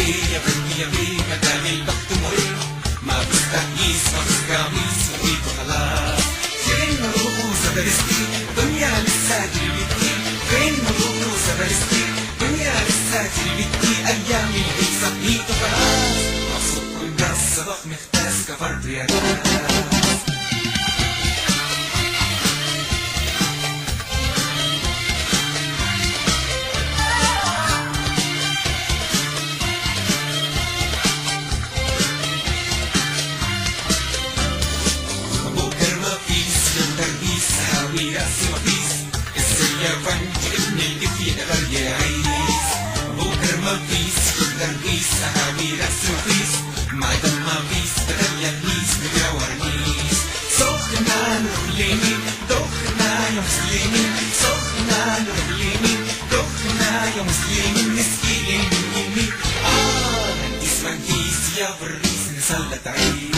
يا بني يا بيه ما دام الوقت مريح ما فيش تهييس ما فيش قميص وإيده خلاص. فين نروح وزبرستي دنيا لسه تلبتي، فين نروح وزبرستي دنيا لسه تلبتي، أيام الهيصة بإيده خلاص. مبسوط كل ده الصباح مختاس كفرت يا ناس. راسي مفيس السيا فانت ابن القفي غير يعيس. بكر مفيس كل ترقيس هاوي راسي مفيس ما دام مفيس بدل يهيس ببيع ورنيس. سخنا نروح اليمين دخنا يا مسلمين، سخنا نروح اليمين دخنا يا مسلمين، نسقي اليمين يمين هنديس منكيس يا بريس نسلط عيس.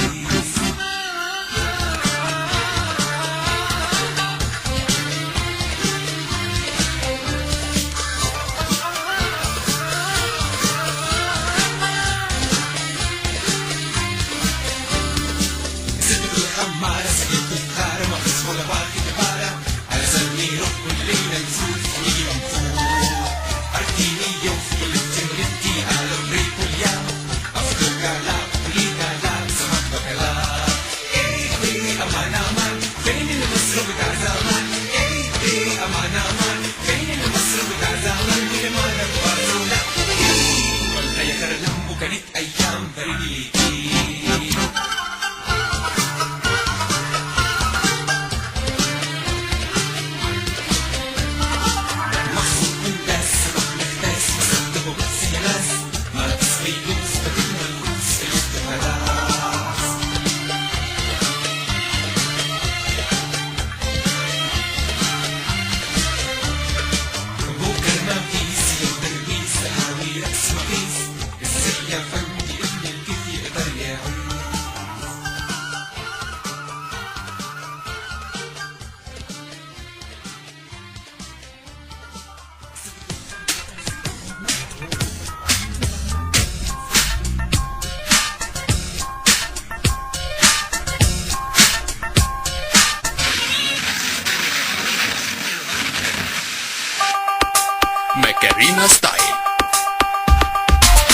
ماكارينا ستايل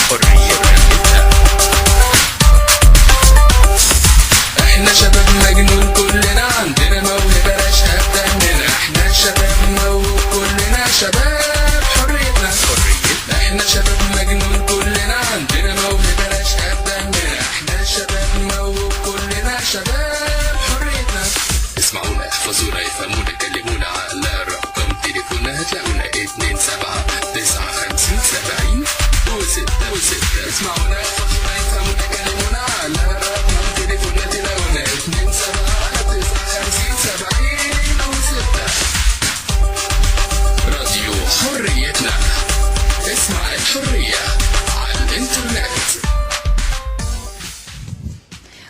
حرية رقبتها. احنا شباب مجنون كلنا عندنا موهبة رشقة بدمنا، احنا شباب موهوب كلنا شباب حريتنا. احنا شباب مجنون كلنا عندنا موهبة رشقة بدمنا، احنا شباب موهوب كلنا شباب حريتنا. اسمعونا احفظونا يفهمونا كلمونا على رقم تليفوننا هتلاقونا 27 اسمعونا احفظونا يفهمونا كلمونا على رقم تليفوننا تلاقونا 27 راديو حريتنا، اسمع الحرية على الانترنت.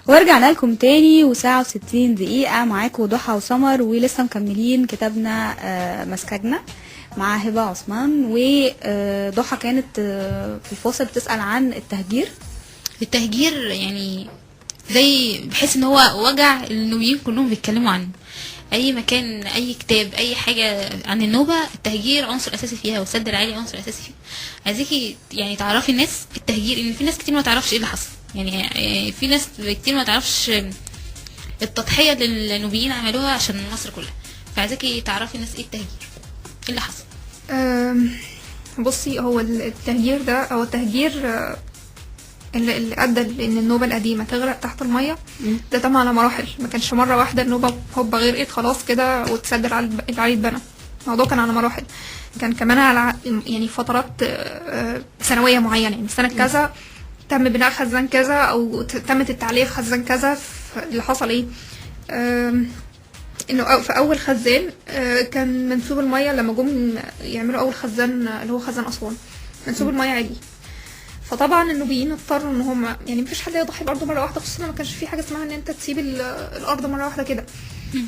ورجعنا لكم تاني وساعة و60 دقيقة معاكم ضحى وسمر، ولسه مكملين كتابنا مسكجنا مع هبة عثمان. وضحى كانت في الفاصل بتسأل عن التهجير يعني زي بحس ان هو وجع النوبيين كلهم بيتكلموا عنه. اي مكان اي كتاب اي حاجة عن النوبة التهجير عنصر اساسي فيها، والسد العالي عنصر اساسي فيها. عايزاكي يعني تعرفي الناس التهجير، ان في ناس كتير ما تعرفش ايه اللي حصل، يعني في ناس كتير ما تعرفش التضحية اللي النوبيين عملوها عشان مصر كلها. فعايزاكي تعرفي الناس ايه التهجير، ايه اللي حصل. بصي، هو التهجير ده او التهجير اللي ادى لان النوبه القديمه تغرق تحت الميه ده تم على مراحل. ما كانش مره واحده النوبه هوبا غرقت خلاص كده وتسد العلي اتبنى. الموضوع كان على مراحل، كان كمان على يعني فترات سنويه معينه. يعني سنه كذا تم بناء خزان كذا او تمت التعليق خزان كذا. اللي حصل ايه؟ انه في اول خزان كان منسوب الميه لما جم يعملوا اول خزان اللي هو خزان اسوان منسوب الميه عالي. فطبعا النوبيين اضطروا ان هم يعني مفيش حد يضحي بارضه مره واحده، خصوصا ما كانش في حاجه اسمها ان انت تسيب الارض مره واحده كده.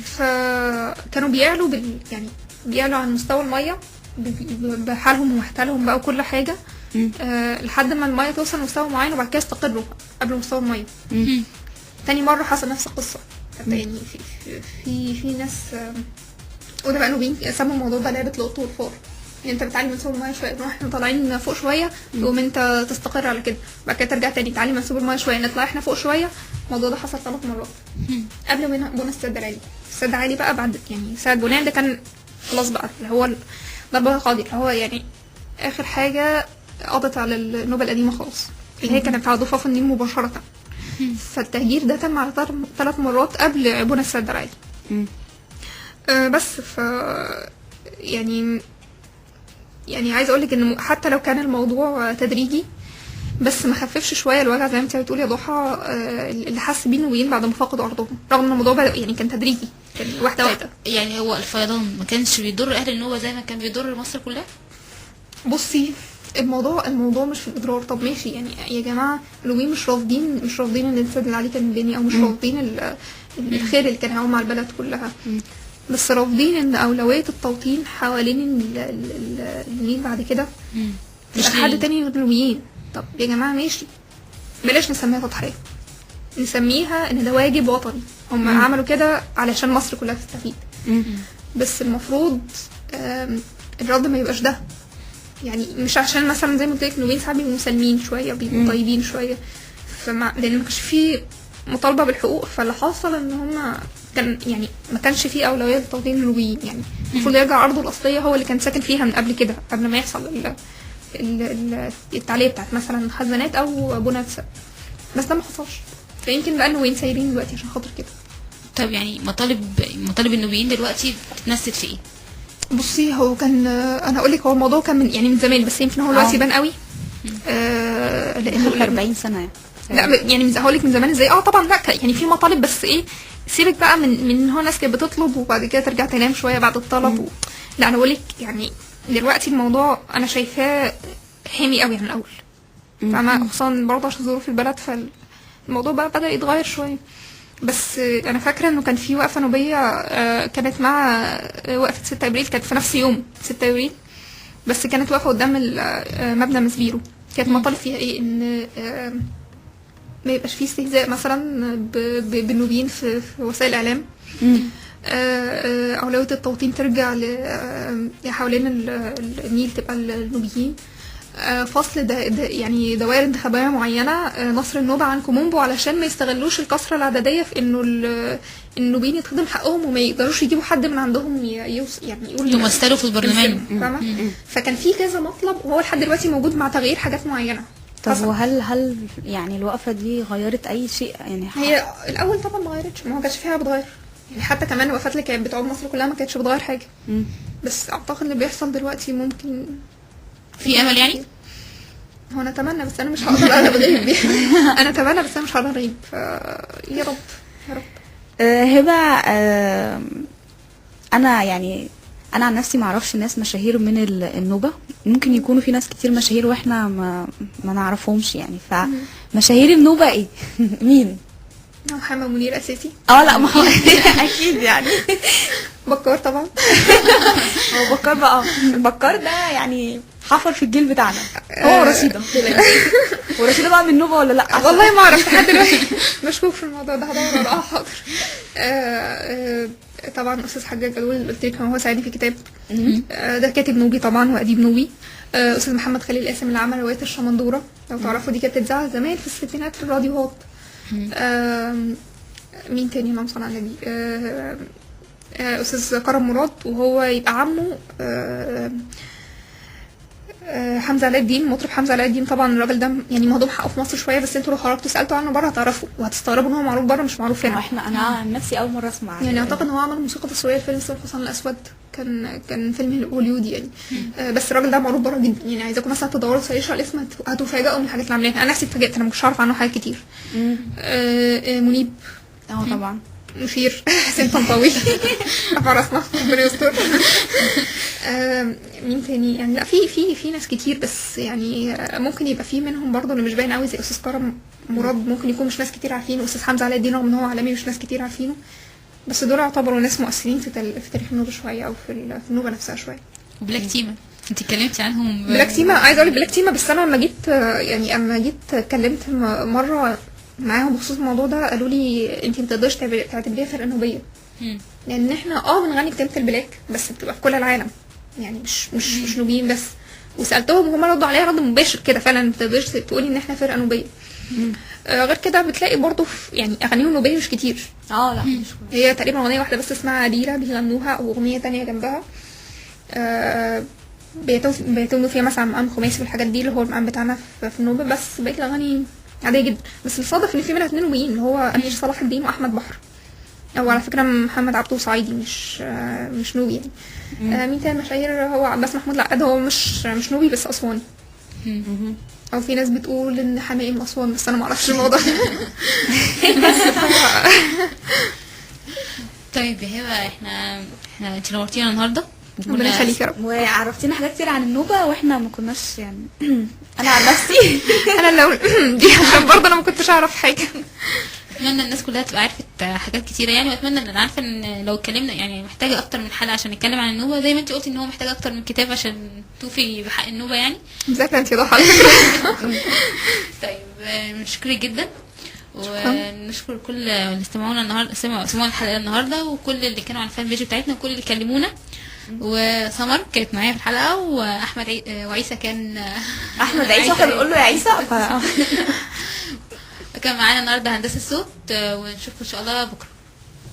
فكانوا بيعلوا يعني بيعلوا عن مستوى الميه بحالهم ومحتالهم بقى وكل حاجه لحد ما الميه توصل لمستوى معين وبعد كده يستقروا قبل مستوى الميه. تاني مره حصل نفس القصه. يعني في ناس ادباء نوبيين سموا الموضوع ده لعبه القط والفار. يعني انت بتعلي منسوب الميه شويه، نروح احنا طالعين فوق شويه تقوم انت تستقر على كده، بعد كده ترجع تاني تعلي منسوب الميه شويه نطلع احنا فوق شويه. الموضوع ده حصل 3 مرات قبل بناء السد العالي. السد العالي بقى بعد يعني سد بناء ده كان خلاص بقى اللي هو ضربة القاضي، اللي هو يعني اخر حاجه قضت على النوبه القديمه خالص، اللي هي كانت على ضفاف النيل مباشره. فالتهجير ده تم على 3 مرات قبل بناء السد العالي. بس يعني عايزه اقول لك ان حتى لو كان الموضوع تدريجي بس ما خففش شويه الوجع زي ما انت بتقولي يا ضحى، اللي حس بيه النوبيين بعد ما فقدوا ارضهم، رغم ان الموضوع يعني كان تدريجي، كان واحده واحده. يعني هو الفيضان ما كانش بيضر اهل النوبه زي ما كان بيضر مصر كلها؟ بصي الموضوع مش في الاضرار. طب ماشي يعني يا جماعه النوبيين مش رافضين ان السد العالي كان بيني، او مش رافضين الخير اللي كان هيعوم على البلد كلها، بس رافضين ان اولويه التوطين حوالين النيل بعد كده مش حد تاني غير النوبيين. طب يا جماعه ماشي، بلاش نسميها تضحيه، نسميها ان ده واجب وطني، هم عملوا كده علشان مصر كلها تستفيد. بس المفروض الرد ما يبقاش ده، يعني مش عشان مثلا زي ما قلت لك النوبيين ساعات بيبقوا مسالمين شويه، بيبقوا طيبين شويه، لان ما كانش في مطالبه بالحقوق، فاللي حصل ان هم كان يعني ما كانش فيه اولويه لتوطين النوبيين. يعني المفروض يرجع ارضه الاصليه هو اللي كان ساكن فيها من قبل كده، قبل ما يحصل التعليق بتاعت مثلا خزانات او بنات سد. بس ده ما حصلش، فيمكن بقى النوبيين سايرين دلوقتي عشان خاطر كده. طب يعني مطالب النوبيين دلوقتي بتتنسد في ايه؟ بصي هو كان انا اقول لك هو الموضوع كان من زمان، بس يمكن هو دلوقتي يبان قوي لانه 40 سنه لا يعني هقول لك من زمان ازاي. طبعا لا يعني في مطالب، بس ايه سيبك بقى من هو ناس كانت بتطلب وبعد كده ترجع تنام شويه بعد الطلب لا انا بقول لك يعني دلوقتي الموضوع انا شايفاه حامي قوي عن الاول، فاهمه؟ خصوصا برضه عشان ظروف البلد، فالموضوع بقى بدا يتغير شويه. بس انا فاكره انه كان في وقفه نوبيه كانت مع وقفه 6 ابريل، كانت في نفس يوم 6 ابريل، بس كانت واقفه قدام مبنى مسبيرو. كانت مطالب فيها ايه؟ ان ما يبقاش فيه استهزاء مثلا بالنوبيين في وسائل الاعلام. اولويه التوطين ترجع حوالين النيل تبقى النوبيين. فصل يعني دوائر انتخابيه معينه، نصر النوبه عن كومومبو، علشان ما يستغلوش الكثره العدديه في انه النوبيين يتخدم حقهم وما يقدروش يجيبوا حد من عندهم يعني يقول يمثلوا في البرلمان، فاهمه؟ فكان في كذا مطلب وهو لحد دلوقتي موجود مع تغيير حاجات معينه. طب وهل يعني الوقفه دي غيرت اي شيء؟ يعني هي الاول طبعا ما غيرتش، ما كانش فيها بتغير يعني، حتى كمان الوقفات اللي كانت بتعود مصر كلها ما كانتش بتغير حاجه. بس اعتقد اللي بيحصل دلوقتي ممكن في امل يعني. هو انا اتمنى بس انا مش هقدر اغلب غيب انا اتمنى بس انا مش هقدر اغيب، يا رب يا رب. هبه انا عن نفسي ما اعرفش ناس مشاهير من النوبه، ممكن يكونوا في ناس كتير مشاهير واحنا ما نعرفهمش يعني. فمشاهير النوبه ايه؟ مين؟ محمد منير اساسي. لا ما هو اكيد يعني. بكار طبعا. هو بكار بقى، بكار ده يعني حفر في الجيل بتاعنا. هو رشيده. ورشيده بقى من النوبه ولا لا؟ والله ما اعرف لحد دلوقتي، مشكوك في الموضوع ده، هدور وراه. حاضر. طبعا استاذ حجاج جلول قلت لك هو ساعدني في كتاب، ده كاتب نوبي طبعا واديب نوبي. استاذ محمد خليل قاسم اللي عمل روايه الشمندوره، لو تعرفوا دي كانت بتتذاع زمان في الستينات في الراديوهات. مين تاني؟ اللهم صل على النبي. استاذ كرم مراد، وهو يبقى عمه حمزه علاء الدين، مطرب حمزه علاء الدين. طبعا الراجل ده يعني مهضوم حقه في مصر شويه، بس انتوا لو خرجتوا سالتوا عنه بره هتعرفوا وهتستغربوا ان هو معروف بره مش معروف هنا. انا عن نفسي اول مره اسمع يعني اعتقد ان هو عمل موسيقى تصويريه لفيلم سيف الحصان الاسود، كان فيلم هوليودي يعني. بس الراجل ده معروف بره جدا يعني، عايزاكم مثلا تدوروا تسيرشوا على اسمه هتفاجئوا من الحاجات اللي عاملينها. انا نفسي اتفاجئت، انا ما كنتش اعرف عنه حاجات كتير. منيب طبعا، مشير حسين طنطاوي فرسنا ربنا يستر. مين تاني يعني؟ لا في ناس كتير، بس يعني ممكن يبقى في منهم برضه اللي مش باين قوي، زي استاذ كرم مراد، ممكن يكون مش ناس كتير عارفينه. استاذ حمزه علاء الدين رغم ان هو عالمي مش ناس كتير عارفينه، بس دول يعتبروا ناس مؤثرين في تاريخ النوبه شويه، او في النوبه نفسها شويه. وبلاك تيما انت اتكلمتي عنهم بلاك تيما، عايزه اقول بلاك تيما، بس انا لما جيت يعني اما جيت اتكلمت مره معاهم بخصوص الموضوع ده قالوا لي انت ما تقدريش تعتبريها فرقه نوبيه، مم. لان احنا بنغني كتابه البلاك بس بتبقى في كل العالم، يعني مش نوبيين بس. وسالتهم وهم ردوا عليا رد مباشر كده، فعلا ما تقدريش تقولي ان احنا فرقه نوبيه. غير كده بتلاقي برضو يعني اغانيهم نوبيه مش كتير، لا مش هي تقريبا اغنيه واحده بس اسمها ديرة بيغنوها، واغنيه تانية جنبها بيعتمدوا فيها مثلا مقام خماسي والحاجات دي اللي هو المقام بتاعنا في النوبه، بس بقيت الاغاني عاديه جدا. بس الصادف ان في منها 2 نوبيين اللي هو امير صلاح الدين واحمد بحر، او على فكره محمد عبده صعيدي مش نوبي يعني. مين تاني مشاهير؟ هو عباس محمود العقاد، هو مش نوبي بس اسواني. او في ناس بتقول ان حماقي من اسوان، بس انا ما اعرفش الموضوع بس طيب يا هبه، احنا انت نورتينا النهارده، ربنا يخليك يا رب. وعرفتينا حاجات كتير عن النوبه واحنا ما كناش يعني انا عن نفسي انا لو دي عشان برضه انا ما كنتش اعرف حاجه. اتمنى الناس كلها تبقى عرفت حاجات كتيره يعني، واتمنى ان انا عارفه ان لو اتكلمنا يعني محتاجه اكتر من حلقه عشان نتكلم عن النوبه، زي ما انت قلتي ان هو محتاج اكتر من كتاب عشان توفي بحق النوبه يعني. مذاكره انت ضحى. طيب نشكرك جدا، ونشكر كل اللي استمعونا النهارده، سمعوا الحلقه النهارده، وكل اللي كانوا على الفان بيج بتاعتنا، وكل اللي كلمونا. وسمر كانت معايا في الحلقه، واحمد وعيسى كان احمد عيسى احنا بنقول له يا عيسى كان معانا النهارده هندسه الصوت، ونشوفكم ان شاء الله بكره.